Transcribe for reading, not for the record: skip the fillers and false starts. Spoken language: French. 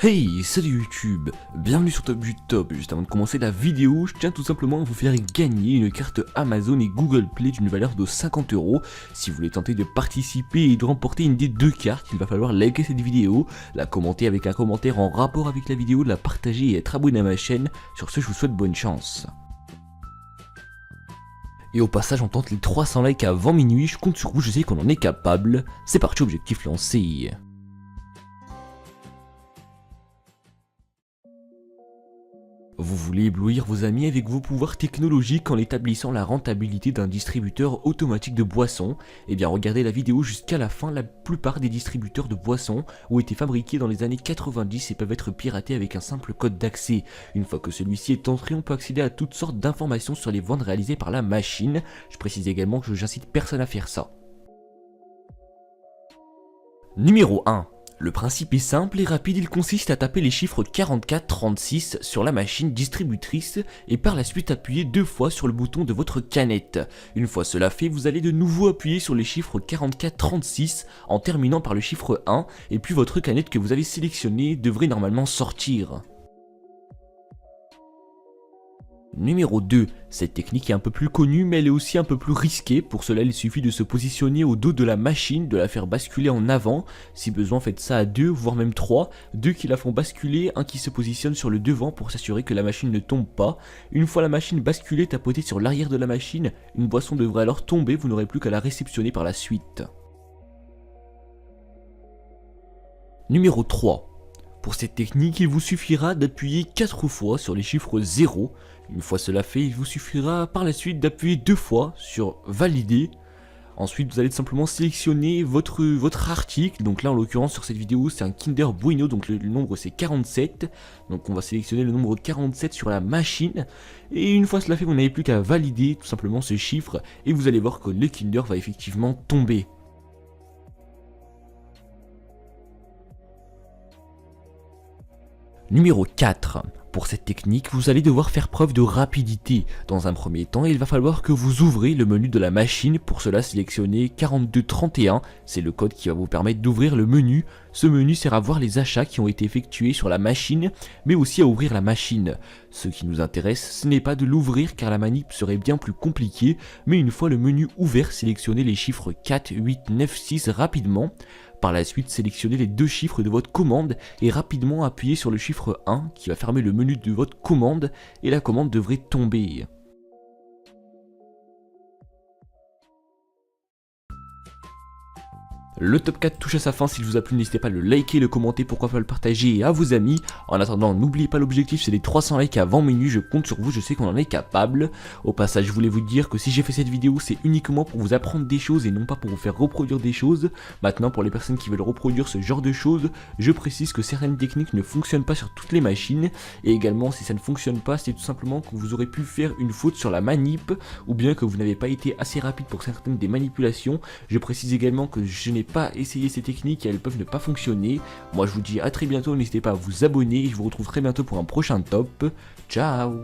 Hey, salut YouTube, bienvenue sur Top du Top. Juste avant de commencer la vidéo, je tiens tout simplement à vous faire gagner une carte Amazon et Google Play d'une valeur de 50 €. Si vous voulez tenter de participer et de remporter une des deux cartes, il va falloir liker cette vidéo, la commenter avec un commentaire en rapport avec la vidéo, la partager et être abonné à ma chaîne. Sur ce, je vous souhaite bonne chance. Et au passage, on tente les 300 likes avant minuit, je compte sur vous, je sais qu'on en est capable. C'est parti, objectif lancé. Vous voulez éblouir vos amis avec vos pouvoirs technologiques en établissant la rentabilité d'un distributeur automatique de boissons? Eh bien regardez la vidéo jusqu'à la fin, la plupart des distributeurs de boissons ont été fabriqués dans les années 90 et peuvent être piratés avec un simple code d'accès. Une fois que celui-ci est entré, on peut accéder à toutes sortes d'informations sur les ventes réalisées par la machine. Je précise également que j'incite personne à faire ça. Numéro 1. Le principe est simple et rapide, il consiste à taper les chiffres 44-36 sur la machine distributrice et par la suite appuyer 2 fois sur le bouton de votre canette. Une fois cela fait, vous allez de nouveau appuyer sur les chiffres 44-36 en terminant par le chiffre 1 et puis votre canette que vous avez sélectionnée devrait normalement sortir. Numéro 2, cette technique est un peu plus connue mais elle est aussi un peu plus risquée. Pour cela il suffit de se positionner au dos de la machine, de la faire basculer en avant. Si besoin faites ça à 2 voire même 3, 2 qui la font basculer, un qui se positionne sur le devant pour s'assurer que la machine ne tombe pas. Une fois la machine basculée, tapotez sur l'arrière de la machine, une boisson devrait alors tomber, vous n'aurez plus qu'à la réceptionner par la suite. Numéro 3. Pour cette technique, il vous suffira d'appuyer 4 fois sur les chiffres 0. Une fois cela fait, il vous suffira par la suite d'appuyer 2 fois sur valider. Ensuite, vous allez tout simplement sélectionner votre article. Donc là, en l'occurrence, sur cette vidéo, c'est un Kinder Bueno, donc le nombre c'est 47. Donc on va sélectionner le nombre 47 sur la machine. Et une fois cela fait, vous n'avez plus qu'à valider tout simplement ce chiffre. Et vous allez voir que le Kinder va effectivement tomber. Numéro 4. Pour cette technique, vous allez devoir faire preuve de rapidité. Dans un premier temps, il va falloir que vous ouvrez le menu de la machine. Pour cela, sélectionnez 4231. C'est le code qui va vous permettre d'ouvrir le menu. Ce menu sert à voir les achats qui ont été effectués sur la machine, mais aussi à ouvrir la machine. Ce qui nous intéresse, ce n'est pas de l'ouvrir car la manip serait bien plus compliquée, mais une fois le menu ouvert, sélectionnez les chiffres 4, 8, 9, 6 rapidement. Par la suite, sélectionnez les 2 chiffres de votre commande et rapidement appuyez sur le chiffre 1 qui va fermer le menu de votre commande et la commande devrait tomber. Le top 4 touche à sa fin, s'il vous a plu n'hésitez pas à le liker, le commenter, pourquoi pas le partager à vos amis. En attendant, n'oubliez pas l'objectif, c'est les 300 likes avant minuit, je compte sur vous, je sais qu'on en est capable. Au passage, je voulais vous dire que si j'ai fait cette vidéo, c'est uniquement pour vous apprendre des choses et non pas pour vous faire reproduire des choses. Maintenant, pour les personnes qui veulent reproduire ce genre de choses, je précise que certaines techniques ne fonctionnent pas sur toutes les machines. Et également, si ça ne fonctionne pas, c'est tout simplement que vous aurez pu faire une faute sur la manip, ou bien que vous n'avez pas été assez rapide pour certaines des manipulations. Je précise également que je n'ai pas essayé ces techniques et elles peuvent ne pas fonctionner. Moi je vous dis à très bientôt, n'hésitez pas à vous abonner et je vous retrouve très bientôt pour un prochain top. Ciao.